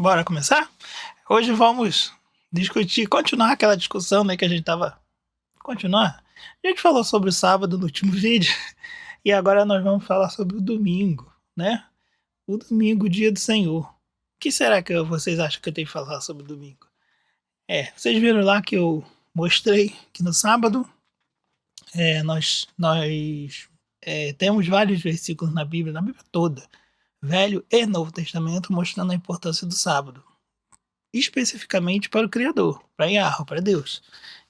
Bora começar? Hoje vamos continuar aquela discussão, né, que a gente tava... Continuar? A gente falou sobre o sábado no último vídeo, e agora nós vamos falar sobre o domingo, né? O domingo, dia do Senhor. O que será que vocês acham que eu tenho que falar sobre o domingo? Vocês viram lá que eu mostrei que no sábado nós temos vários versículos na Bíblia toda, Velho e Novo Testamento, mostrando a importância do sábado, especificamente para o Criador, para Yahweh, para Deus.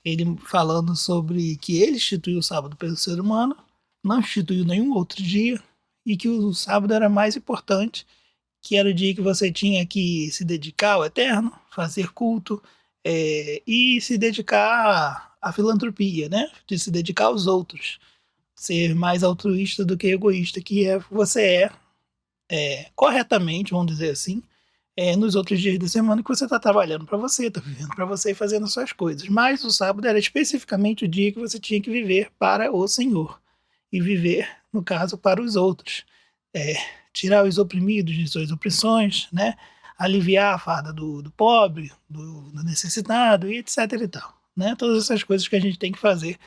Ele falando sobre que ele instituiu o sábado pelo ser humano, não instituiu nenhum outro dia, e que o sábado era mais importante, que era o dia que você tinha que se dedicar ao eterno, fazer culto, e se dedicar à filantropia, né? De se dedicar aos outros, ser mais altruísta do que egoísta, que você corretamente, vamos dizer assim, nos outros dias da semana que você está trabalhando para você, está vivendo para você e fazendo as suas coisas. Mas o sábado era especificamente o dia que você tinha que viver para o Senhor. E viver, no caso, para os outros. Tirar os oprimidos de suas opressões, né? Aliviar a farda do pobre, do necessitado, e etc e tal. Né? Todas essas coisas que a gente tem que fazer.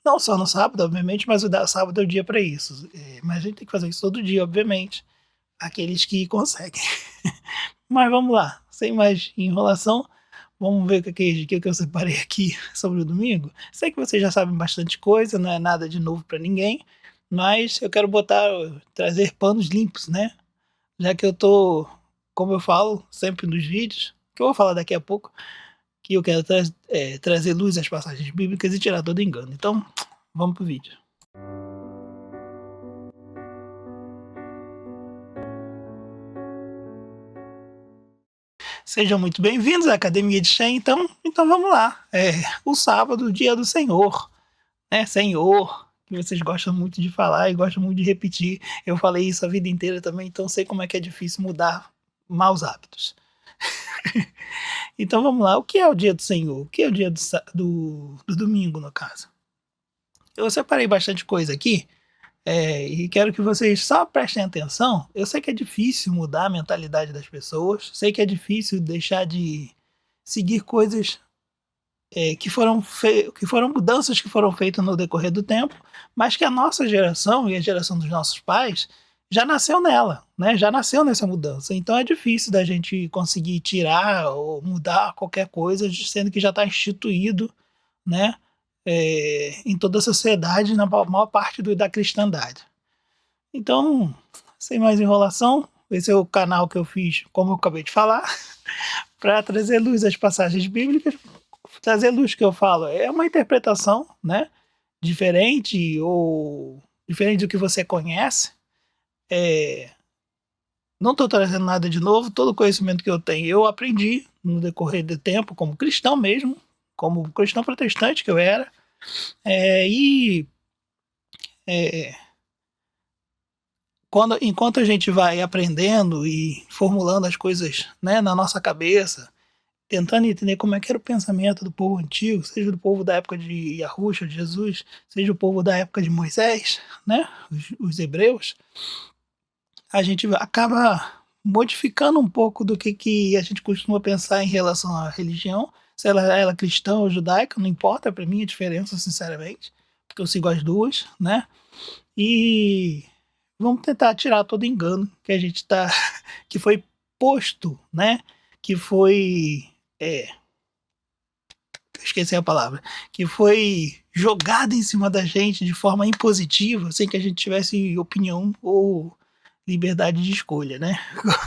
Não só no sábado, obviamente, mas o sábado é o dia para isso. Mas a gente tem que fazer isso todo dia, obviamente. Aqueles que conseguem. Mas vamos lá, sem mais enrolação, vamos ver o que eu separei aqui sobre o domingo. Sei que vocês já sabem bastante coisa, não é nada de novo para ninguém, mas eu quero trazer panos limpos, né? Já que eu tô, como eu falo sempre nos vídeos, que eu vou falar daqui a pouco, que eu quero trazer luz às passagens bíblicas e tirar todo engano. Então, vamos pro vídeo. Sejam muito bem-vindos à Academia de Shen. Então vamos lá. O sábado, o dia do Senhor, né? Senhor, que vocês gostam muito de falar e gostam muito de repetir. Eu falei isso a vida inteira também, então sei como é que é difícil mudar maus hábitos. Então vamos lá. O que é o dia do Senhor? O que é o dia do domingo, no caso? Eu separei bastante coisa aqui. E quero que vocês só prestem atenção. Eu sei que é difícil mudar a mentalidade das pessoas, sei que é difícil deixar de seguir coisas que foram mudanças que foram feitas no decorrer do tempo, mas que a nossa geração e a geração dos nossos pais já nasceu nela, né? Já nasceu nessa mudança. Então é difícil da gente conseguir tirar ou mudar qualquer coisa, sendo que já está instituído, né? Em toda a sociedade, na maior parte da cristandade. Então, sem mais enrolação, esse é o canal que eu fiz, como eu acabei de falar, para trazer luz às passagens bíblicas. Trazer luz que eu falo é uma interpretação, né, diferente do que você conhece. Não estou trazendo nada de novo, todo o conhecimento que eu tenho eu aprendi no decorrer do tempo, como cristão mesmo, como cristão protestante que eu era. Enquanto a gente vai aprendendo e formulando as coisas, né, na nossa cabeça, tentando entender como é que era o pensamento do povo antigo, seja do povo da época de Yahushua, de Jesus, seja o povo da época de Moisés, né, os hebreus, a gente acaba modificando um pouco do que a gente costuma pensar em relação à religião, se ela é cristã ou judaica, não importa para mim a diferença, sinceramente, porque eu sigo as duas, né, e vamos tentar tirar todo engano que a gente que foi posto, né, que foi esqueci a palavra, que foi jogada em cima da gente de forma impositiva, sem que a gente tivesse opinião ou liberdade de escolha, né?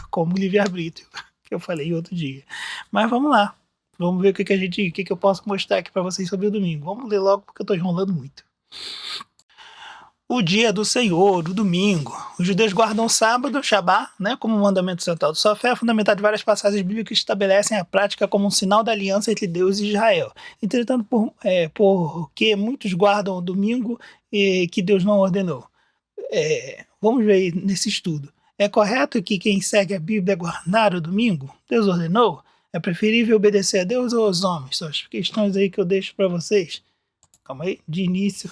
Como livre-arbítrio, que eu falei outro dia. Mas vamos lá. Vamos ver o que eu posso mostrar aqui para vocês sobre o domingo. Vamos ler logo porque eu estou enrolando muito. O dia do Senhor, o domingo. Os judeus guardam o sábado, Shabá, né, como mandamento central de sua fé, fundamentado em várias passagens bíblicas que estabelecem a prática como um sinal da aliança entre Deus e Israel. Entretanto, porque muitos guardam o domingo que Deus não ordenou. Vamos ver nesse estudo. É correto que quem segue a Bíblia guardar o domingo? Deus ordenou? É preferível obedecer a Deus ou aos homens? São as questões aí que eu deixo para vocês. Calma aí, de início,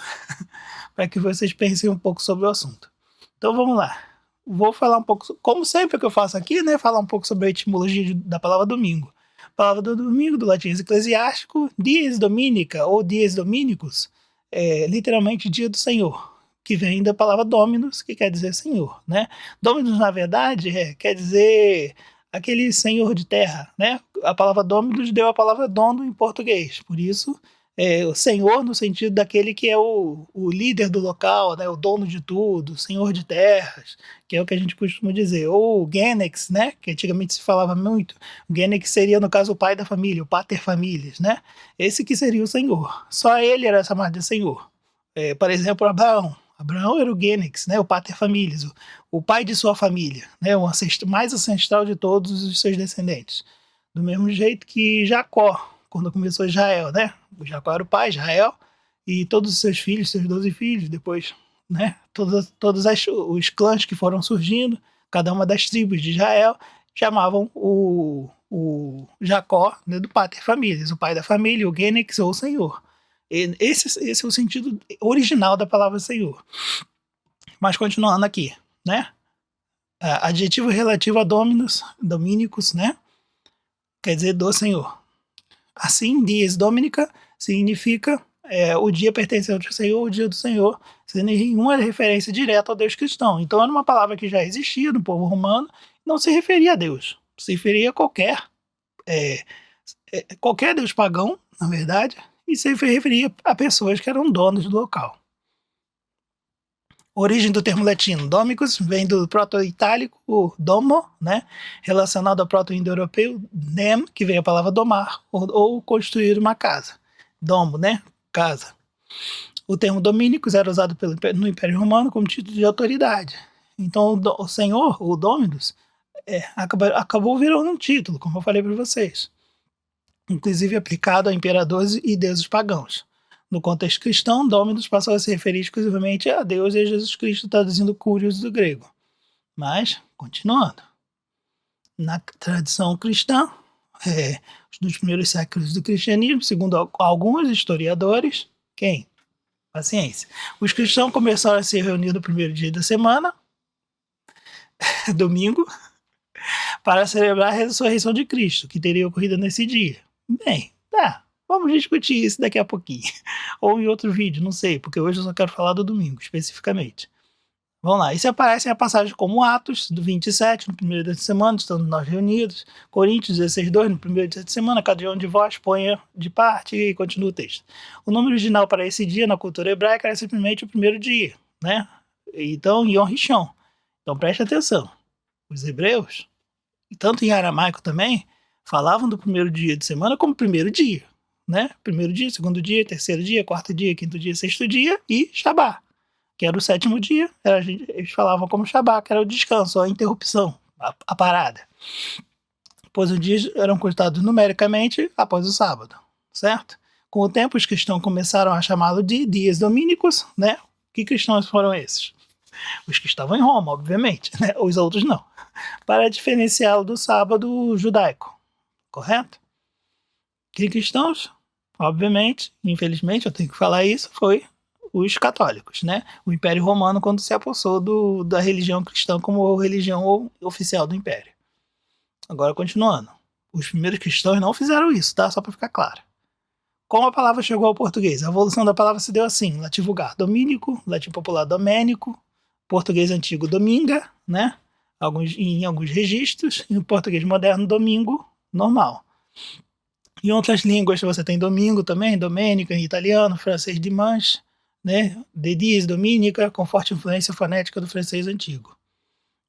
para que vocês pensem um pouco sobre o assunto. Então vamos lá. vou falar um pouco, como sempre que eu faço aqui, né? Falar um pouco sobre a etimologia da palavra domingo. A palavra do domingo, do latim eclesiástico, dies dominica ou dies dominicus, é literalmente dia do Senhor, que vem da palavra dominus, que quer dizer Senhor, né? Dominus, na verdade, quer dizer aquele senhor de terra, né? A palavra dominus deu a palavra dono em português, por isso o senhor no sentido daquele que é o líder do local, né, o dono de tudo, senhor de terras, que é o que a gente costuma dizer, ou o Genex, né, que antigamente se falava muito. O Genex seria, no caso, o pai da família, o pater familias, né, esse que seria o senhor. Só ele era chamado de senhor. Por exemplo, Abraão. Abraão era o Genex, né, o pater familias, o pai de sua família, né, o mais ancestral de todos os seus descendentes. Do mesmo jeito que Jacó, quando começou Israel, né? O Jacó era o pai, Israel, e todos os seus filhos, seus 12 filhos, depois, né? Todos os clãs que foram surgindo, cada uma das tribos de Israel, chamavam o Jacó, né, do pater familias, o pai da família, o Genex ou o senhor. Esse é o sentido original da palavra senhor. Mas continuando aqui, né? Adjetivo relativo a dominus, dominicus, né? Quer dizer do senhor. Assim, dies dominica significa o dia pertencente ao Senhor, o dia do Senhor, sem nenhuma referência direta ao Deus cristão. Então era uma palavra que já existia no povo romano, não se referia a Deus, se referia a qualquer Deus pagão, na verdade, e se referia a pessoas que eram donos do local. Origem do termo latino domicus vem do proto-itálico, o domo, né, relacionado ao proto-indo-europeu, dem, que vem a palavra domar, ou construir uma casa. Domo, né, casa. O termo dominicus era usado no Império Romano como título de autoridade. Então o senhor, o dominus, acabou virando um título, como eu falei para vocês, inclusive aplicado a imperadores e deuses pagãos. No contexto cristão, Dominus passou a se referir exclusivamente a Deus e a Jesus Cristo, traduzindo Curios do grego. Mas, continuando, na tradição cristã, nos primeiros séculos do cristianismo, segundo alguns historiadores, quem? Paciência. Os cristãos começaram a se reunir no primeiro dia da semana, domingo, para celebrar a ressurreição de Cristo, que teria ocorrido nesse dia. Bem, tá. Vamos discutir isso daqui a pouquinho. Ou em outro vídeo, não sei, porque hoje eu só quero falar do domingo, especificamente. Vamos lá. Isso aparece em a passagem como Atos, do 27, no primeiro dia de semana, estando nós reunidos. Coríntios 16:2, no primeiro dia de semana, cada um de vós ponha de parte e continua o texto. O nome original para esse dia na cultura hebraica era simplesmente o primeiro dia, né? Então, Yom Rishon. Então, preste atenção. Os hebreus, tanto em aramaico também, falavam do primeiro dia de semana como primeiro dia. Né? Primeiro dia, segundo dia, terceiro dia, quarto dia, quinto dia, sexto dia e Shabá, que era o sétimo dia. Eles falavam como Shabá, que era o descanso, a interrupção, a parada. Pois os dias eram contados numericamente após o sábado, certo? Com o tempo, os cristãos começaram a chamá-lo de dias domínicos, né? Que cristãos foram esses? Os que estavam em Roma, obviamente, né? Os outros não. Para diferenciá-lo do sábado judaico, correto? Que cristãos? Obviamente, infelizmente, eu tenho que falar isso, foi os católicos, né? O Império Romano, quando se apossou da religião cristã como religião oficial do Império. Agora, continuando. Os primeiros cristãos não fizeram isso, tá? Só para ficar claro. Como a palavra chegou ao português? A evolução da palavra se deu assim: latim vulgar, domínico, latim popular, domênico, português antigo, dominga, né? Em alguns registros, e no português moderno, domingo, normal. Em outras línguas você tem domingo também, domênica, em italiano, francês dimanche, né? De dies, dominica, com forte influência fonética do francês antigo.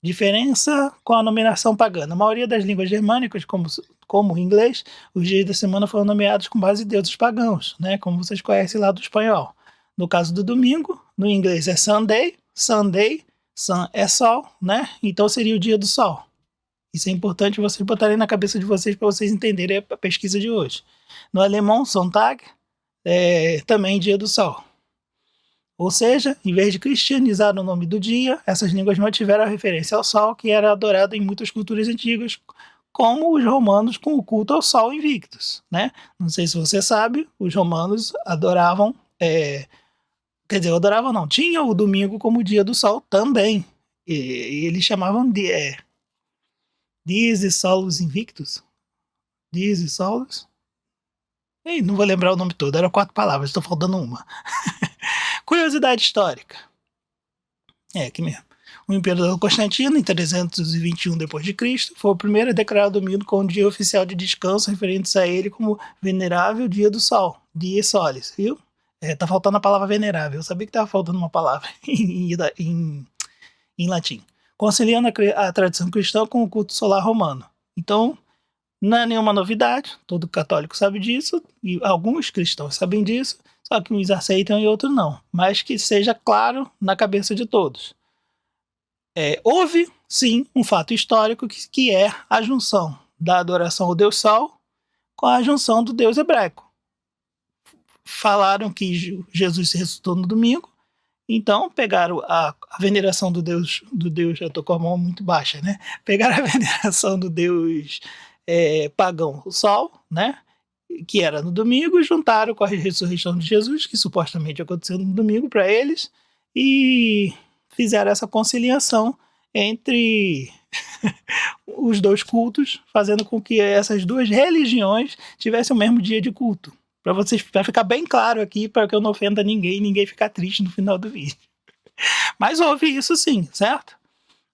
Diferença com a nomeação pagã. Na maioria das línguas germânicas, como o inglês, os dias da semana foram nomeados com base em deuses pagãos, né? Como vocês conhecem lá do espanhol. No caso do domingo, no inglês é Sunday, Sunday, sun é sol, né? Então seria o dia do sol. Isso é importante vocês botarem na cabeça de vocês para vocês entenderem a pesquisa de hoje. No alemão, Sonntag, também dia do sol. Ou seja, em vez de cristianizar o nome do dia, essas línguas mantiveram a referência ao sol, que era adorado em muitas culturas antigas, como os romanos com o culto ao sol invictus, né? Não sei se você sabe, os romanos adoravam, adoravam não, tinham o domingo como dia do sol também. E eles chamavam de Dies e Solus Invictus. Dies e Solus. Ei, não vou lembrar o nome todo, eram 4 palavras, estou faltando uma. Curiosidade histórica. É, aqui mesmo. O imperador Constantino, em 321 d.C., foi o primeiro a declarar o domingo como dia oficial de descanso, referindo-se a ele como venerável dia do sol, Dies Solis, viu? Tá faltando a palavra venerável, eu sabia que estava faltando uma palavra em latim. Conciliando a tradição cristã com o culto solar romano. Então, não é nenhuma novidade, todo católico sabe disso, e alguns cristãos sabem disso, só que uns aceitam e outros não. Mas que seja claro na cabeça de todos. Houve, sim, um fato histórico que é a junção da adoração ao Deus Sol com a junção do Deus hebraico. Falaram que Jesus se ressuscitou no domingo, então pegaram a veneração do Deus, eu estou com a mão muito baixa, né? Pegaram a veneração do Deus pagão, o Sol, né? Que era no domingo, e juntaram com a ressurreição de Jesus, que supostamente aconteceu no domingo para eles, e fizeram essa conciliação entre os dois cultos, fazendo com que essas duas religiões tivessem o mesmo dia de culto. Para ficar bem claro aqui, para que eu não ofenda ninguém ficar triste no final do vídeo. Mas houve isso sim, certo?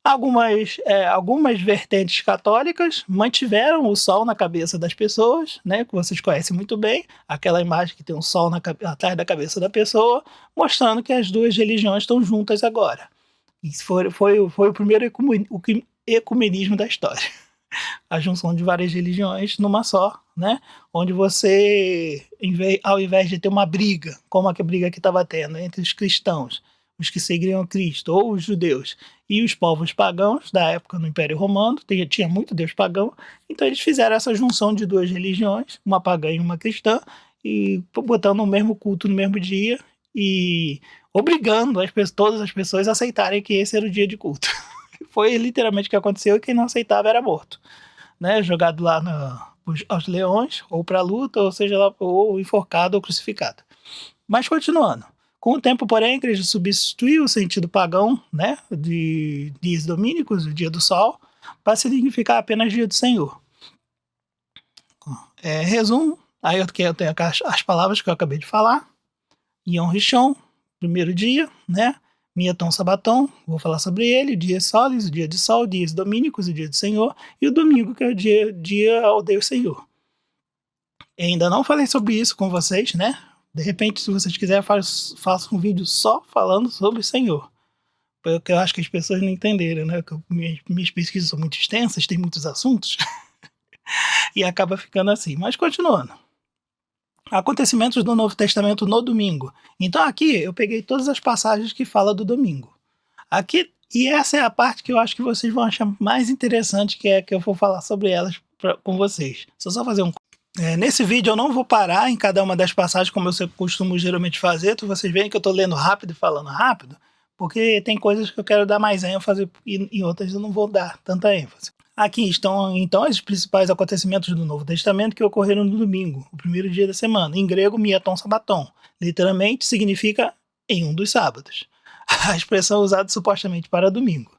Algumas vertentes católicas mantiveram o sol na cabeça das pessoas, né, que vocês conhecem muito bem, aquela imagem que tem um sol atrás da cabeça da pessoa, mostrando que as duas religiões estão juntas agora. Isso foi o primeiro ecumenismo da história. A junção de várias religiões numa só, né? Onde você, ao invés de ter uma briga, como a briga que estava tendo entre os cristãos, os que seguiam Cristo, ou os judeus, e os povos pagãos da época no Império Romano, tinha muito deus pagão, então eles fizeram essa junção de duas religiões, uma pagã e uma cristã, e botando o mesmo culto no mesmo dia, e obrigando todas as pessoas a aceitarem que esse era o dia de culto. Foi literalmente o que aconteceu, e quem não aceitava era morto, né? Jogado lá aos leões, ou para a luta, ou seja lá, ou enforcado ou crucificado. Mas continuando. Com o tempo, porém, a igreja substituiu o sentido pagão, né, de dias domínicos, o dia do sol, para significar apenas dia do Senhor. Resumo, aí eu tenho as palavras que eu acabei de falar. Yom Rishon, primeiro dia, né? Miaton Sabaton, vou falar sobre ele, o dia solis, o dia de sol, dias domínicos, o dia do Senhor, e o domingo, que é o dia ao Deus Senhor. Eu ainda não falei sobre isso com vocês, né? De repente, se vocês quiserem, faço um vídeo só falando sobre o Senhor. Porque eu acho que as pessoas não entenderam, né? Minhas pesquisas são muito extensas, tem muitos assuntos, e acaba ficando assim. Mas continuando. Acontecimentos do Novo Testamento no domingo. Então aqui eu peguei todas as passagens que falam do domingo. Aqui, e essa é a parte que eu acho que vocês vão achar mais interessante, que é que eu vou falar sobre elas com vocês. Só fazer um... nesse vídeo eu não vou parar em cada uma das passagens, como eu costumo geralmente fazer. Vocês veem que eu estou lendo rápido e falando rápido, porque tem coisas que eu quero dar mais ênfase e outras eu não vou dar tanta ênfase. Aqui estão, então, os principais acontecimentos do Novo Testamento que ocorreram no domingo, o primeiro dia da semana. Em grego, miaton sabaton. Literalmente significa em um dos sábados. A expressão usada supostamente para domingo.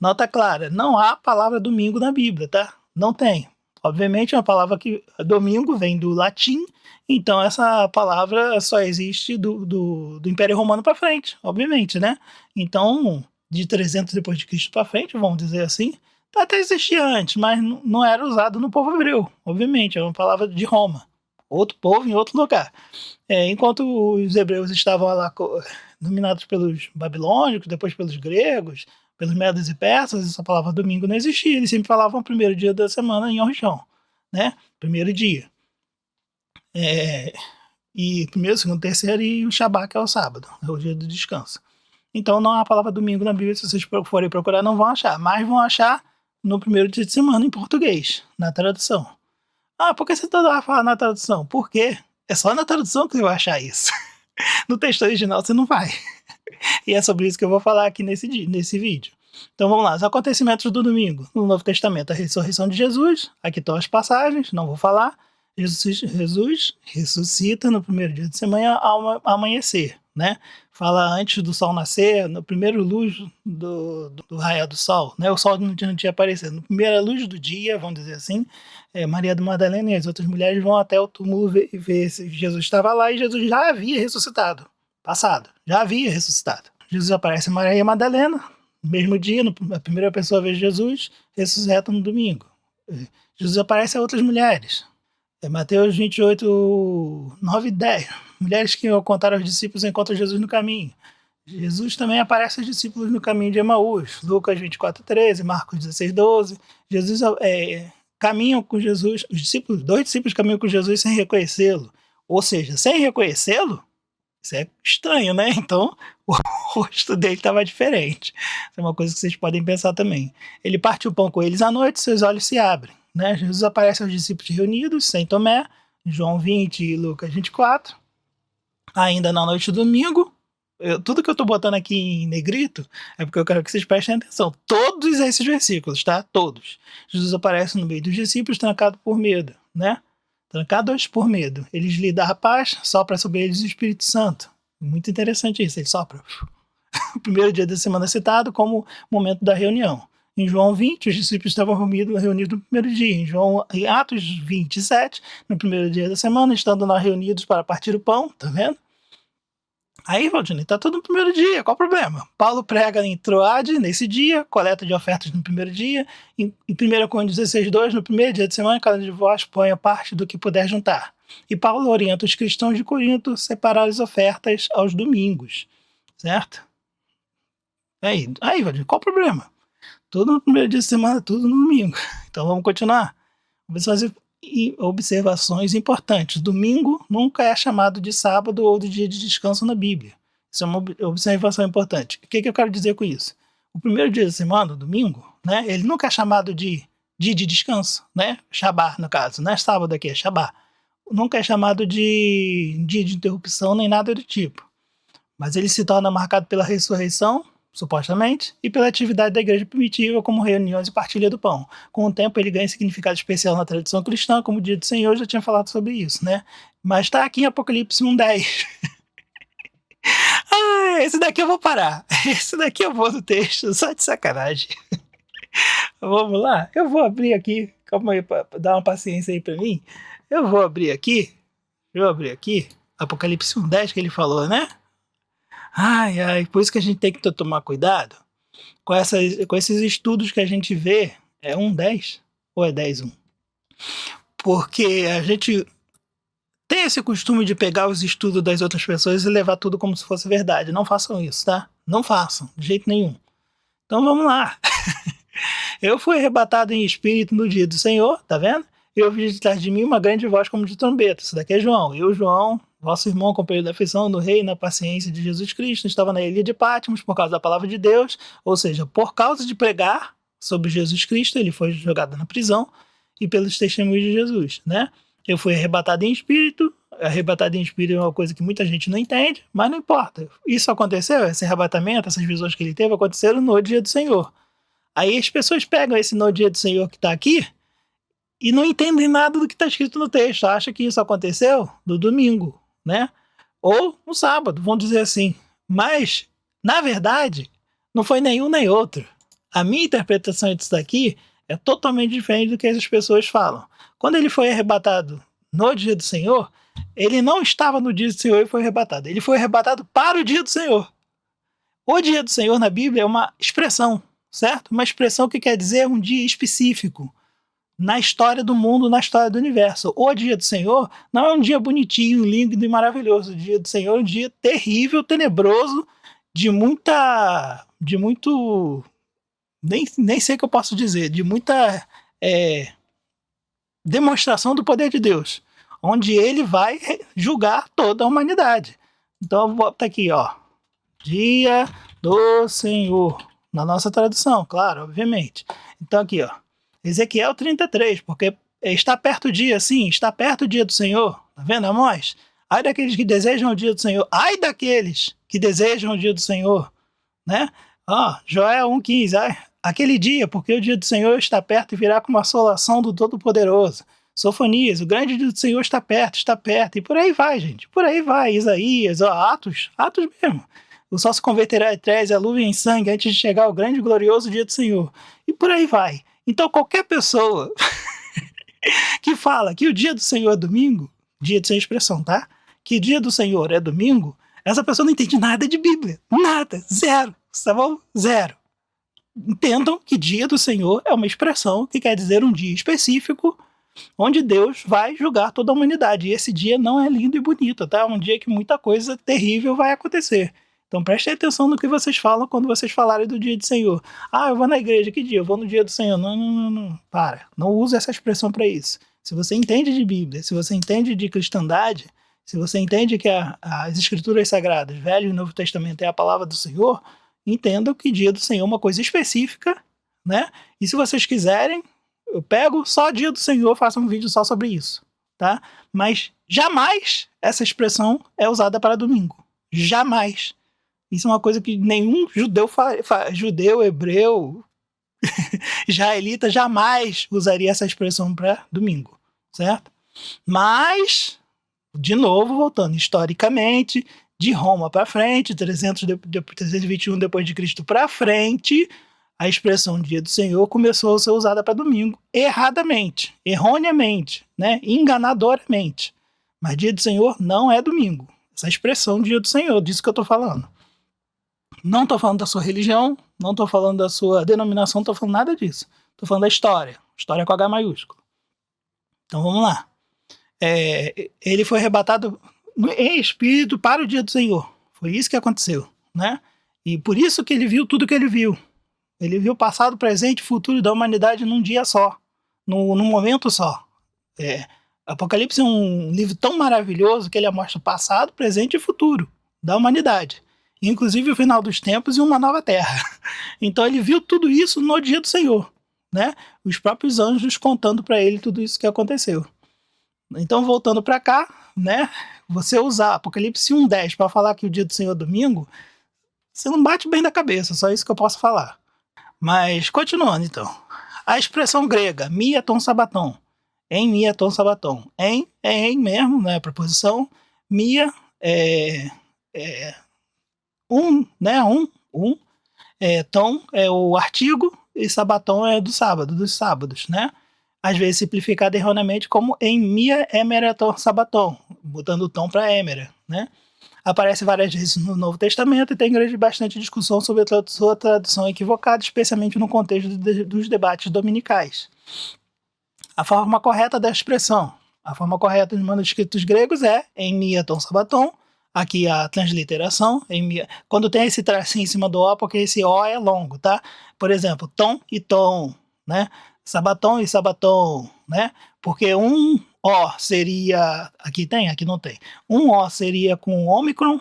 Nota clara, não há palavra domingo na Bíblia, tá? Não tem. Obviamente é uma palavra que domingo vem do latim, então essa palavra só existe do Império Romano para frente, obviamente, né? Então, de 300 depois de Cristo para frente, vamos dizer assim, até existia antes, mas não era usado no povo hebreu, obviamente, é uma palavra de Roma, outro povo em outro lugar. Enquanto os hebreus estavam lá dominados pelos babilônicos, depois pelos gregos, pelos medos e persas, essa palavra domingo não existia, eles sempre falavam o primeiro dia da semana em Yom Rishon, né? Primeiro dia. E primeiro, segundo, terceiro, e o Shabbat, que é o sábado, é o dia do descanso. Então não há a palavra domingo na Bíblia, se vocês forem procurar não vão achar, mas vão achar no primeiro dia de semana em português, na tradução. Ah, por que você vai falar na tradução? Por quê? É só na tradução que você vai achar isso. No texto original você não vai. E é sobre isso que eu vou falar aqui nesse vídeo. Então vamos lá, os acontecimentos do domingo. No Novo Testamento, a ressurreição de Jesus. Aqui estão as passagens, não vou falar. Jesus ressuscita no primeiro dia de semana ao amanhecer. né? Fala antes do sol nascer, no primeiro luz do raiar do sol, né? O sol não tinha aparecido. Na primeira luz do dia, vamos dizer assim, Maria do Madalena e as outras mulheres vão até o túmulo ver se Jesus estava lá, e Jesus já havia ressuscitado. Passado, já havia ressuscitado. Jesus aparece a Maria Madalena, no mesmo dia, a primeira pessoa a ver Jesus, ressuscita no domingo. Jesus aparece a outras mulheres. Mateus 28, 9 e 10. Mulheres que contaram aos discípulos encontram Jesus no caminho. Jesus também aparece aos discípulos no caminho de Emaús. Lucas 24, 13, Marcos 16, 12. Jesus caminham com Jesus, dois discípulos caminham com Jesus sem reconhecê-lo. Ou seja, sem reconhecê-lo, isso é estranho, né? Então, o rosto dele estava diferente. Isso é uma coisa que vocês podem pensar também. Ele parte o pão com eles à noite, seus olhos se abrem, né? Jesus aparece aos discípulos reunidos, sem Tomé, João 20 e Lucas 24. Ainda na noite do domingo, tudo que eu estou botando aqui em negrito é porque eu quero que vocês prestem atenção. Todos esses versículos, tá? Todos. Jesus aparece no meio dos discípulos, trancado por medo, né? Trancados por medo. Eles lhe dão a paz, sopra sobre eles o Espírito Santo. Muito interessante isso, ele sopra. O primeiro dia da semana é citado como momento da reunião. Em João 20, os discípulos estavam reunidos no primeiro dia. Em Atos 27, no primeiro dia da semana, estando lá reunidos para partir o pão, tá vendo? Aí, Valdinei, tá tudo no primeiro dia, qual o problema? Paulo prega em Troade nesse dia, coleta de ofertas no primeiro dia, em 1 Coríntios 16:2, no primeiro dia de semana, cada um de vós ponha parte do que puder juntar. E Paulo orienta os cristãos de Corinto a separar as ofertas aos domingos, certo? Aí, Valdinei, qual o problema? Tudo no primeiro dia de semana, tudo no domingo. Então vamos continuar. Vamos fazer observações importantes. Domingo nunca é chamado de sábado ou de dia de descanso na Bíblia. Isso é uma observação importante. O que eu quero dizer com isso? O primeiro dia da semana, o domingo, né, ele nunca é chamado de dia de descanso, né? Shabá, no caso. Não é sábado aqui, é Shabá. Nunca é chamado de dia de interrupção nem nada do tipo. Mas ele se torna marcado pela ressurreição, supostamente, e pela atividade da igreja primitiva, como reuniões e partilha do pão. Com o tempo, ele ganha significado especial na tradição cristã, como o dia do Senhor, já tinha falado sobre isso, né? Mas está aqui em Apocalipse 1:10. Esse daqui eu vou parar. Esse daqui eu vou no texto, só de sacanagem. Vamos lá? Eu vou abrir aqui. Calma aí, dá uma paciência aí para mim. Eu vou abrir aqui. Apocalipse 1:10 que ele falou, né? Por isso que a gente tem que tomar cuidado com esses estudos que a gente vê. É 1:10 ou é 10:1? Porque a gente tem esse costume de pegar os estudos das outras pessoas e levar tudo como se fosse verdade. Não façam isso, tá? Não façam, de jeito nenhum. Então vamos lá. Eu fui arrebatado em espírito no dia do Senhor, tá vendo? Eu ouvi de trás de mim uma grande voz como de trombeta. Isso daqui é João. Eu, João, vosso irmão, companheiro da aflição do rei, na paciência de Jesus Cristo, estava na ilha de Patmos por causa da palavra de Deus, ou seja, por causa de pregar sobre Jesus Cristo, ele foi jogado na prisão, e pelos testemunhos de Jesus, né? Eu fui arrebatado em espírito. Arrebatado em espírito é uma coisa que muita gente não entende, mas não importa. Isso aconteceu, esse arrebatamento, essas visões que ele teve, aconteceram no dia do Senhor. Aí as pessoas pegam esse no dia do Senhor que está aqui e não entendem nada do que está escrito no texto. Acham que isso aconteceu no domingo, né? Ou no sábado, vamos dizer assim. Mas, na verdade, não foi nenhum nem outro. A minha interpretação disso daqui é totalmente diferente do que essas pessoas falam. Quando ele foi arrebatado no dia do Senhor, ele não estava no dia do Senhor e foi arrebatado. Ele foi arrebatado para o dia do Senhor. O dia do Senhor na Bíblia é uma expressão, certo? Uma expressão que quer dizer um dia específico na história do mundo, na história do universo. O dia do Senhor não é um dia bonitinho, lindo e maravilhoso. O dia do Senhor é um dia terrível, tenebroso, de muito... Nem sei o que eu posso dizer, de muita demonstração do poder de Deus, onde ele vai julgar toda a humanidade. Então eu vou botar aqui, ó, dia do Senhor, na nossa tradução, claro, obviamente. Então aqui, ó, Ezequiel 33, porque está perto o dia, sim, está perto o dia do Senhor, tá vendo, Amós? Ai daqueles que desejam o dia do Senhor, ai daqueles que desejam o dia do Senhor, né? Ó, Joel 1:15, aquele dia, porque o dia do Senhor está perto e virá com uma assolação do Todo-Poderoso. Sofonias, o grande dia do Senhor está perto, e por aí vai, gente, por aí vai, Isaías, Atos mesmo. O sol se converterá em trevas e a nuvem em sangue antes de chegar ao grande e glorioso dia do Senhor, e por aí vai. Então qualquer pessoa que fala que o dia do Senhor é domingo, dia de sem expressão, tá? Que dia do Senhor é domingo, essa pessoa não entende nada de Bíblia, nada, zero, tá bom? Zero. Entendam que dia do Senhor é uma expressão que quer dizer um dia específico onde Deus vai julgar toda a humanidade. E esse dia não é lindo e bonito, tá? É um dia que muita coisa terrível vai acontecer. Então prestem atenção no que vocês falam quando vocês falarem do dia do Senhor. Ah, eu vou na igreja, que dia? Eu vou no dia do Senhor. Não. Para, não use essa expressão para isso. Se você entende de Bíblia, se você entende de cristandade, se você entende que as escrituras sagradas, Velho e Novo Testamento, é a palavra do Senhor, entendam que dia do Senhor é uma coisa específica, né? E se vocês quiserem, eu pego só dia do Senhor, faço um vídeo só sobre isso, tá? Mas jamais essa expressão é usada para domingo. Jamais. Isso é uma coisa que nenhum judeu, hebreu, israelita jamais usaria essa expressão para domingo, certo? Mas, de novo, voltando historicamente, de Roma para frente, 321 depois de Cristo para frente, a expressão dia do Senhor começou a ser usada para domingo, erradamente, erroneamente, né? Enganadoramente. Mas dia do Senhor não é domingo. Essa expressão dia do Senhor, disso que eu estou falando. Não estou falando da sua religião, não estou falando da sua denominação, não estou falando nada disso. Estou falando da história. História com H maiúsculo. Então vamos lá. Ele foi arrebatado em espírito para o dia do Senhor. Foi isso que aconteceu, né? E por isso que ele viu tudo que ele viu. Ele viu o passado, presente e futuro da humanidade num dia só, num momento só. Apocalipse é um livro tão maravilhoso que ele mostra o passado, presente e futuro da humanidade. Inclusive o final dos tempos e uma nova terra. Então ele viu tudo isso no dia do Senhor, né? Os próprios anjos contando para ele tudo isso que aconteceu. Então voltando para cá, né? Você usar Apocalipse 1:10 para falar que o dia do Senhor é domingo, você não bate bem da cabeça, só isso que eu posso falar. Mas continuando então. A expressão grega mia ton sabaton, em mia ton sabaton, em é em mesmo, né? A preposição mia né? Tom é o artigo e sabaton é do sábado, dos sábados, né? Às vezes simplificado erroneamente como em mia emera ton sabaton, botando o tom para emera, né? Aparece várias vezes no Novo Testamento e tem bastante discussão sobre a sua tradução equivocada, especialmente no contexto dos debates dominicais. A forma correta da expressão, a forma correta dos manuscritos gregos é em mia ton sabaton. Aqui a transliteração, quando tem esse tracinho em cima do O, porque esse O é longo, tá? Por exemplo, tom e tom, né? Sabaton e sabaton, né? Porque um O seria, aqui não tem. Um O seria com ômicron,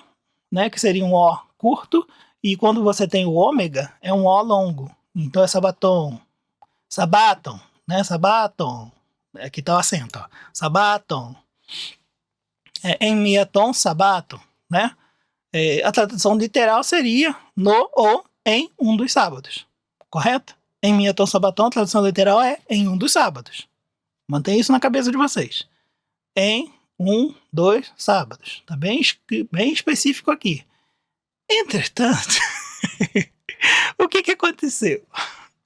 né? Que seria um O curto, e quando você tem o ômega, é um O longo. Então é sabaton, sabaton, né? Sabaton, aqui tá o acento, ó. Sabaton. Em miaton sabato, né? A tradução literal seria no ou em um dos sábados, correto? Em miaton sabaton, a tradução literal é em um dos sábados. Mantenha isso na cabeça de vocês. Em dos sábados. Tá bem específico aqui. Entretanto, o que aconteceu?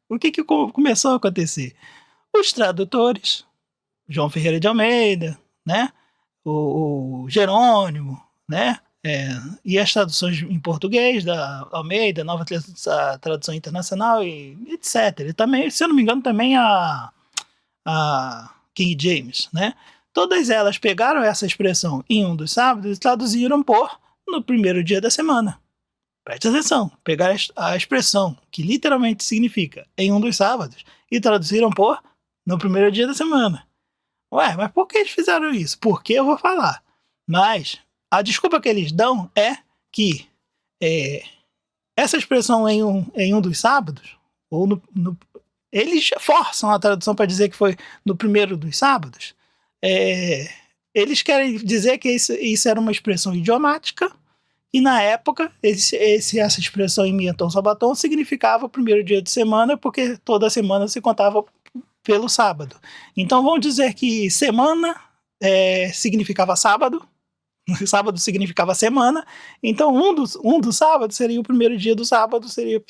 O que começou a acontecer? Os tradutores, João Ferreira de Almeida, né? O Jerônimo, né? E as traduções em português da Almeida, nova tradução internacional e etc. E também, se eu não me engano, também a King James, né? Todas elas pegaram essa expressão em um dos sábados e traduziram por no primeiro dia da semana. Preste atenção, pegaram a expressão que literalmente significa em um dos sábados e traduziram por no primeiro dia da semana. Ué, mas por que eles fizeram isso? Porque eu vou falar. Mas a desculpa que eles dão é que essa expressão em um dos sábados, ou eles forçam a tradução para dizer que foi no primeiro dos sábados. Eles querem dizer que isso era uma expressão idiomática, e na época essa expressão em miaton sabaton significava o primeiro dia de semana, porque toda semana se contava pelo sábado. Então vamos dizer que semana significava sábado, sábado significava semana, então um dos sábados seria o primeiro dia do sábado, seria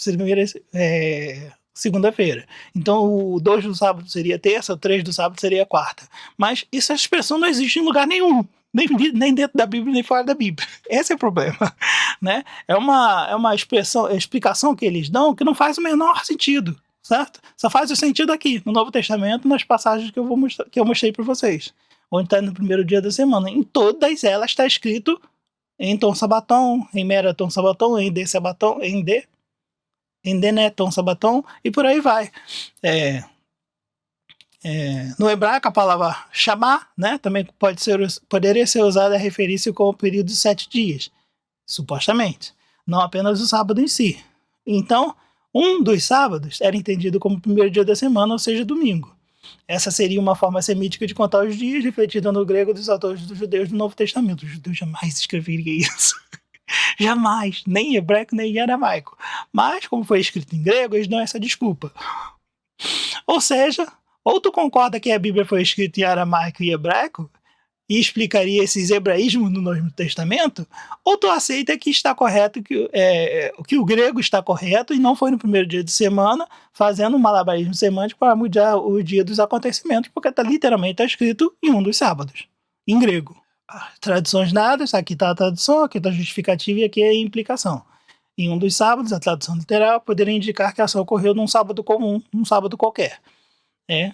segunda-feira. Então o 2 do sábado seria terça, o 3 do sábado seria quarta. Mas essa expressão não existe em lugar nenhum. Nem dentro da Bíblia, nem fora da Bíblia. Esse é o problema. Né? É uma explicação que eles dão que não faz o menor sentido. Certo? Só faz o sentido aqui, no Novo Testamento, nas passagens que eu mostrei para vocês. Onde está no primeiro dia da semana. Em todas elas está escrito em tom sabaton, em mera tom sabaton, em de sabaton, em de né, tom sabaton, e por aí vai. No hebraico, a palavra chamar, né, também poderia ser usada a referir-se com o período de 7 dias, supostamente, não apenas o sábado em si. Então, um dos sábados era entendido como o primeiro dia da semana, ou seja, domingo. Essa seria uma forma semítica de contar os dias, refletida no grego dos autores dos judeus do Novo Testamento. Os judeus jamais escreveriam isso. Jamais, nem em hebraico, nem em aramaico. Mas, como foi escrito em grego, eles dão essa desculpa. Ou seja, ou tu concorda que a Bíblia foi escrita em aramaico e hebraico e explicaria esses hebraísmos no Novo Testamento, ou tu aceita que está correto, que o grego está correto e não foi no primeiro dia de semana, fazendo um malabarismo semântico para mudar o dia dos acontecimentos, porque literalmente está escrito em um dos sábados, em grego. Traduções dadas, aqui está a tradução, aqui está a justificativa e aqui é a implicação. Em um dos sábados, a tradução literal poderia indicar que a ação ocorreu num sábado comum, num sábado qualquer.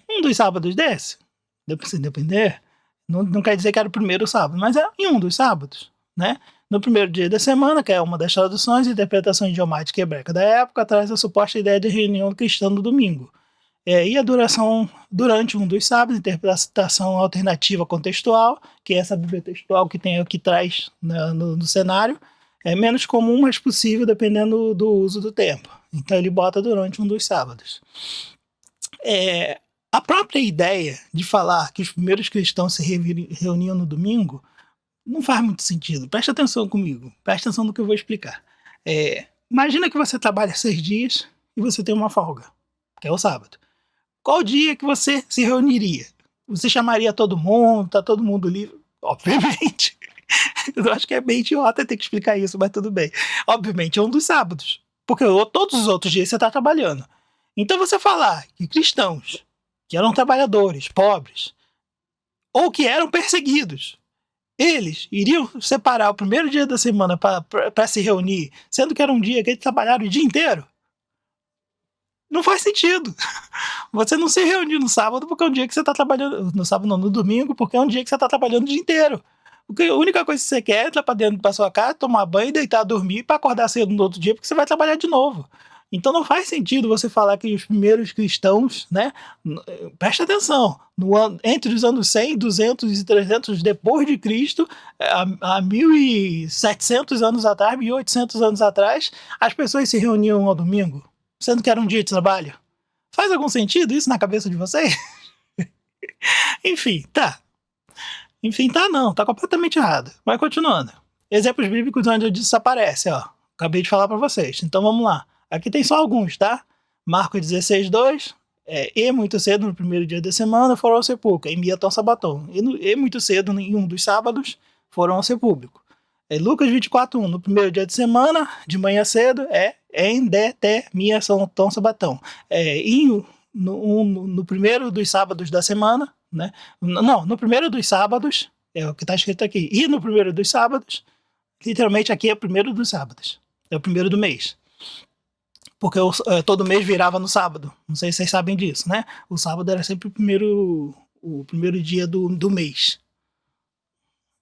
Um dos sábados desse, depender, não quer dizer que era o primeiro sábado, mas é em um dos sábados, né? No primeiro dia da semana, que é uma das traduções e interpretação idiomática hebraica da época, traz a suposta ideia de reunião cristã no domingo. E a duração durante um dos sábados, interpretação alternativa contextual, que é essa Bíblia textual que tem aqui atrás no cenário, é menos comum, mas possível, dependendo do uso do tempo. Então ele bota durante um dos sábados. A própria ideia de falar que os primeiros cristãos se reuniam no domingo não faz muito sentido. Presta atenção comigo. Presta atenção no que eu vou explicar. Imagina que você trabalha 6 dias e você tem uma folga, que é o sábado. Qual dia que você se reuniria? Você chamaria todo mundo? Tá todo mundo livre? Obviamente. Eu acho que é bem idiota ter que explicar isso, mas tudo bem. Obviamente é um dos sábados. Porque todos os outros dias você está trabalhando. Então você falar que cristãos que eram trabalhadores, pobres, ou que eram perseguidos, eles iriam separar o primeiro dia da semana para se reunir, sendo que era um dia que eles trabalharam o dia inteiro? Não faz sentido. Você não se reunir no sábado porque é um dia que você está trabalhando, no sábado não, no domingo, porque é um dia que você está trabalhando o dia inteiro. Porque a única coisa que você quer é entrar para dentro da sua casa, tomar banho, deitar, dormir para acordar cedo no outro dia, porque você vai trabalhar de novo. Então não faz sentido você falar que os primeiros cristãos, né, presta atenção, entre os anos 100, 200 e 300 depois de Cristo, há 1.700 anos atrás, 1.800 anos atrás, as pessoas se reuniam ao domingo, sendo que era um dia de trabalho. Faz algum sentido isso na cabeça de vocês? Enfim, tá. Não, tá completamente errado. Vai continuando. Exemplos bíblicos onde isso aparece, ó. Acabei de falar para vocês. Então vamos lá. Aqui tem só alguns, tá? Marcos 16:2. E muito cedo, no primeiro dia da semana, foram ao sepulcro, em Miatão Sabaton. E muito cedo, em um dos sábados, foram ao sepulcro. Lucas 24:1. No primeiro dia de semana, de manhã cedo, em de Miatão Sabatão. No primeiro dos sábados da semana, né? Não, no primeiro dos sábados, é o que está escrito aqui. E no primeiro dos sábados, literalmente aqui é o primeiro dos sábados. É o primeiro do mês. Porque todo mês virava no sábado. Não sei se vocês sabem disso, né? O sábado era sempre o primeiro dia do mês.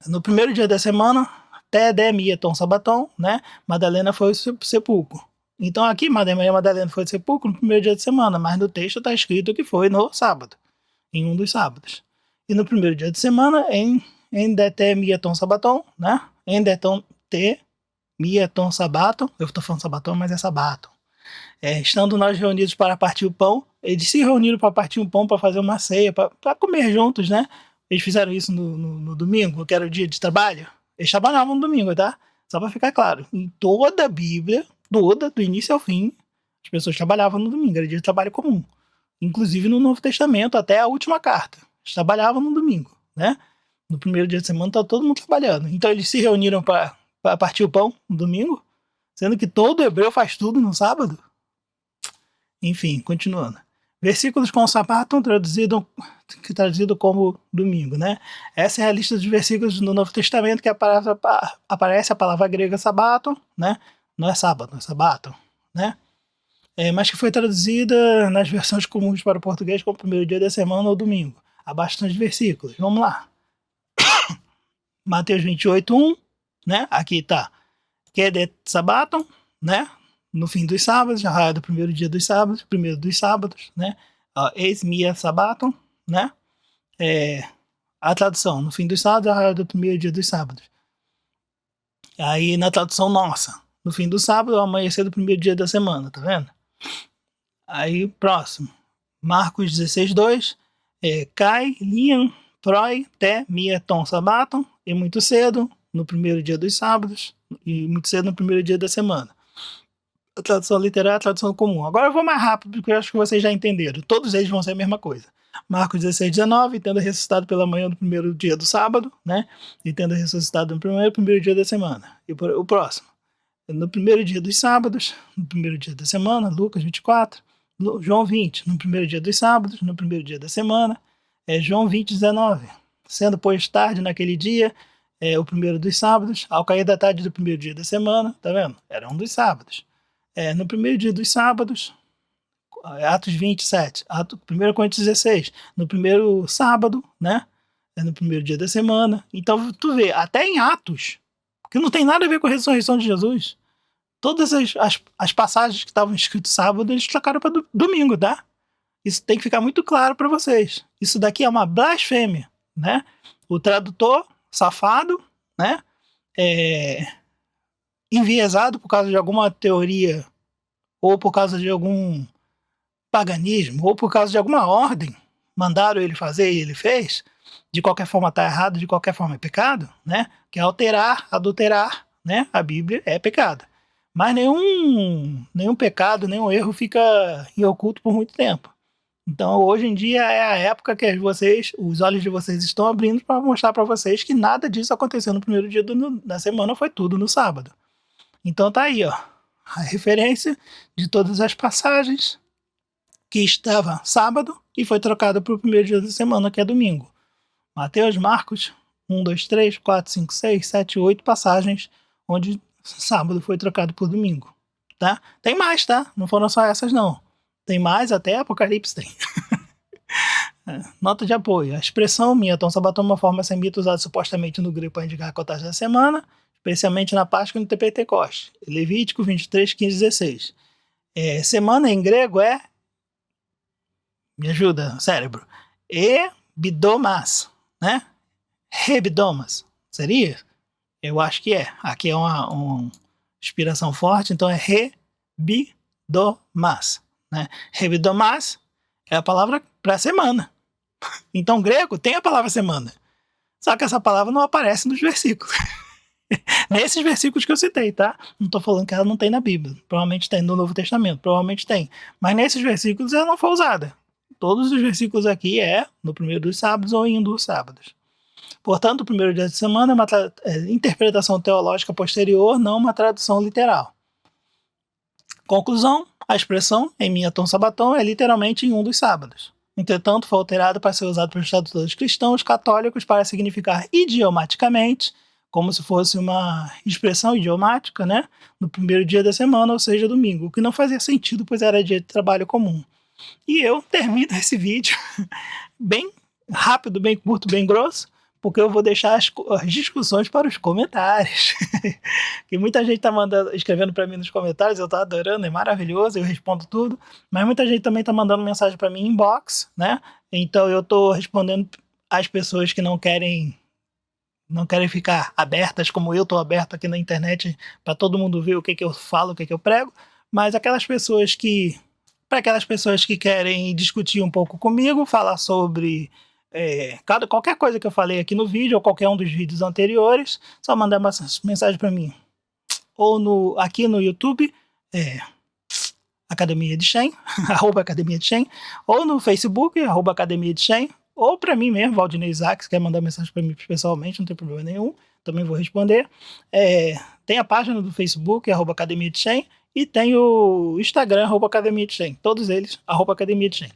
No primeiro dia da semana, até Miatão Sabaton, né? Madalena foi ao sepulcro. Então aqui, Maria Madalena foi ao sepulcro no primeiro dia de semana, mas no texto está escrito que foi no sábado, em um dos sábados. E no primeiro dia de semana, em Dete Miatão Sabaton, né? Em Deton Te Miatão Sabaton. Eu estou falando Sabaton, mas é Sabaton. Estando nós reunidos para partir o pão, eles se reuniram para partir um pão, para fazer uma ceia, para comer juntos, né? Eles fizeram isso no domingo, que era o dia de trabalho. Eles trabalhavam no domingo, tá? Só para ficar claro. Em toda a Bíblia, do início ao fim, as pessoas trabalhavam no domingo, era dia de trabalho comum. inclusive no Novo Testamento, até a última carta. Eles trabalhavam no domingo, né? No primeiro dia de semana tá todo mundo trabalhando. Então eles se reuniram para partir o pão no domingo, sendo que todo hebreu faz tudo no sábado. Enfim, continuando. Versículos com sabato traduzido como domingo, né? Essa é a lista de versículos no Novo Testamento que aparece a palavra grega sabato, né? Não é sábado, é sabato, né? Mas que foi traduzida nas versões comuns para o português como primeiro dia da semana ou domingo. Há bastante versículos. Vamos lá. Mateus 28:1, né? Aqui tá. Kedet sabaton, né? No fim dos sábados, já raio do primeiro dia dos sábados, primeiro dos sábados, né? Eis mia sabaton, né? A tradução, no fim dos sábados, já raio do primeiro dia dos sábados. Aí na tradução nossa, no fim do sábado, ao amanhecer do primeiro dia da semana, tá vendo? Aí, próximo. Marcos 16:2, Kai, Liam, Proi, Te, Mia, Tom, Sabaton, e muito cedo, no primeiro dia dos sábados, e muito cedo no primeiro dia da semana. A tradução literal é a tradução comum. Agora eu vou mais rápido, porque eu acho que vocês já entenderam. Todos eles vão ser a mesma coisa. Marcos 16:19, tendo ressuscitado pela manhã do primeiro dia do sábado, né? E tendo ressuscitado no primeiro dia da semana. E o próximo. No primeiro dia dos sábados, no primeiro dia da semana, Lucas 24, João 20, no primeiro dia dos sábados, no primeiro dia da semana, João 20:19. Sendo, pois, tarde naquele dia, o primeiro dos sábados, ao cair da tarde do primeiro dia da semana, tá vendo? Era um dos sábados. No primeiro dia dos sábados, Atos 27, 1 Coríntios 16, no primeiro sábado, né? No primeiro dia da semana. Então, tu vê, até em Atos, que não tem nada a ver com a ressurreição de Jesus, todas as passagens que estavam escritas sábado, eles trocaram para domingo, tá? Isso tem que ficar muito claro para vocês. Isso daqui é uma blasfêmia, né? O tradutor, safado, né? Enviesado por causa de alguma teoria, ou por causa de algum paganismo, ou por causa de alguma ordem, mandaram ele fazer e ele fez, de qualquer forma está errado, de qualquer forma é pecado, né? Que é alterar, adulterar, né? A Bíblia é pecado. Mas nenhum pecado, nenhum erro fica em oculto por muito tempo. Então, hoje em dia é a época que os olhos de vocês estão abrindo para mostrar para vocês que nada disso aconteceu no primeiro dia da semana, foi tudo no sábado. Então tá aí, ó, a referência de todas as passagens que estava sábado e foi trocado para o primeiro dia da semana, que é domingo. Mateus, Marcos, 1, 2, 3, 4, 5, 6, 7, 8 passagens onde sábado foi trocado por domingo, tá? Tem mais, tá? Não foram só essas, não. Tem mais, até Apocalipse tem. Nota de apoio. A expressão minha, Tom Sabaton, é uma forma semita usada supostamente no grego para indicar a contagem da semana, especialmente na Páscoa e no Pentecoste. Levítico 23, 15, 16. Semana em grego é... Me ajuda, cérebro. Ebidomas, né? Rebidomas. Seria? Eu acho que é. Aqui é uma inspiração forte, então é rebidomas, né? Rebidomas é a palavra para semana. Então, grego tem a palavra semana. Só que essa palavra não aparece nos versículos. Nesses versículos que eu citei, tá? Não tô falando que ela não tem na Bíblia. Provavelmente tem no Novo Testamento, provavelmente tem. Mas nesses versículos ela não foi usada. Todos os versículos aqui no primeiro dos sábados ou em um dos sábados. Portanto, o primeiro dia de semana é uma interpretação teológica posterior, não uma tradução literal. Conclusão, a expressão em minha Tom Sabaton é literalmente em um dos sábados. Entretanto, foi alterado para ser usado pelos tradutores cristãos católicos para significar idiomaticamente, como se fosse uma expressão idiomática, né? No primeiro dia da semana, ou seja, domingo, o que não fazia sentido, pois era dia de trabalho comum. E eu termino esse vídeo bem rápido, bem curto, bem grosso, porque eu vou deixar as discussões para os comentários. Que muita gente tá escrevendo para mim nos comentários, eu tô adorando, é maravilhoso, eu respondo tudo, mas muita gente também tá mandando mensagem para mim em inbox, né? Então eu tô respondendo às pessoas que não querem ficar abertas, como eu tô aberto aqui na internet para todo mundo ver o que eu falo, o que eu prego, mas para aquelas pessoas que querem discutir um pouco comigo, falar sobre qualquer coisa que eu falei aqui no vídeo, ou qualquer um dos vídeos anteriores, só mandar uma mensagem para mim. Ou aqui no YouTube, Academia de Shen, arroba Academia de Shen, ou no Facebook, arroba Academia de Shen, ou para mim mesmo, Valdinei Isaac, se quer mandar mensagem para mim pessoalmente, não tem problema nenhum, também vou responder. Tem a página do Facebook, arroba Academia de Shen, e tem o Instagram, arroba Academia de Shen, todos eles, arroba Academia de Shen.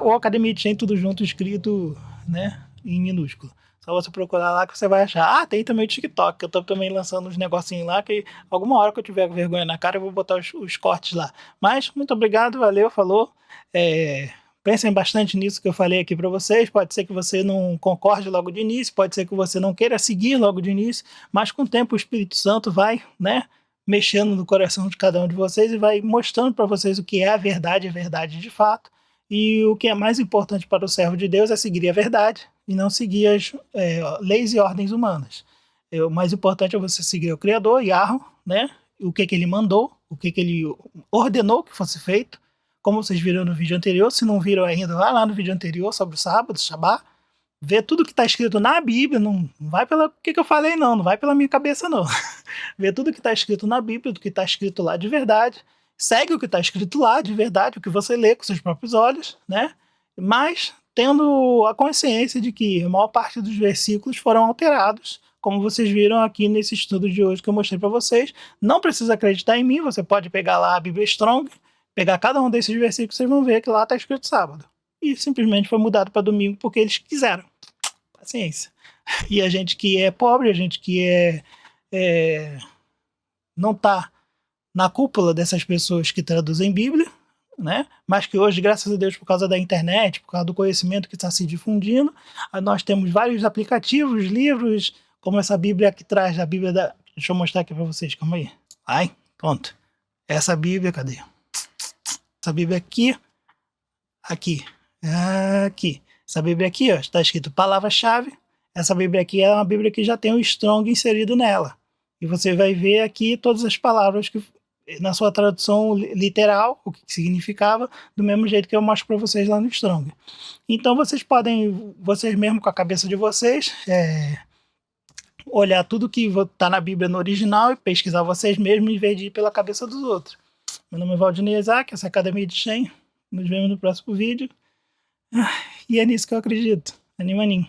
Ou Academia de Shen, tudo junto, escrito, né, em minúsculo. Só você procurar lá que você vai achar. Ah, tem também o TikTok, que eu tô também lançando uns negocinhos lá, que alguma hora que eu tiver vergonha na cara, eu vou botar os cortes lá. Mas, muito obrigado, valeu, falou. Pensem bastante nisso que eu falei aqui para vocês. Pode ser que você não concorde logo de início, pode ser que você não queira seguir logo de início, mas com o tempo o Espírito Santo vai, né, mexendo no coração de cada um de vocês e vai mostrando para vocês o que é a verdade de fato. E o que é mais importante para o servo de Deus é seguir a verdade e não seguir as leis e ordens humanas. O mais importante é você seguir o Criador, Yahweh, né? O que ele mandou, o que ele ordenou que fosse feito. Como vocês viram no vídeo anterior, se não viram ainda, vai lá no vídeo anterior sobre o sábado, Shabá, vê tudo que está escrito na Bíblia, não vai pelo que eu falei não vai pela minha cabeça não. Vê tudo que está escrito na Bíblia, do que está escrito lá de verdade, segue o que está escrito lá de verdade, o que você lê com seus próprios olhos, né? Mas tendo a consciência de que a maior parte dos versículos foram alterados, como vocês viram aqui nesse estudo de hoje que eu mostrei para vocês. Não precisa acreditar em mim, você pode pegar lá a Bíblia Strong, pegar cada um desses versículos, vocês vão ver que lá está escrito sábado. E simplesmente foi mudado para domingo porque eles quiseram. Paciência. E a gente que é pobre, a gente que não está na cúpula dessas pessoas que traduzem Bíblia, né? Mas que hoje, graças a Deus, por causa da internet, por causa do conhecimento que está se difundindo, nós temos vários aplicativos, livros, como essa Bíblia que traz a Bíblia da... Deixa eu mostrar aqui para vocês, calma aí. Ai, pronto. Essa Bíblia, cadê? Essa Bíblia aqui. Essa Bíblia aqui, ó, está escrito palavra-chave. Essa Bíblia aqui é uma Bíblia que já tem o Strong inserido nela. E você vai ver aqui todas as palavras que na sua tradução literal, o que significava, do mesmo jeito que eu mostro para vocês lá no Strong. Então vocês podem, vocês mesmo com a cabeça de vocês, olhar tudo que está na Bíblia no original e pesquisar vocês mesmos em vez de ir pela cabeça dos outros. Meu nome é Valdinei Isaac, essa é a Academia de Shen. Nos vemos no próximo vídeo. E é nisso que eu acredito. Animaninho.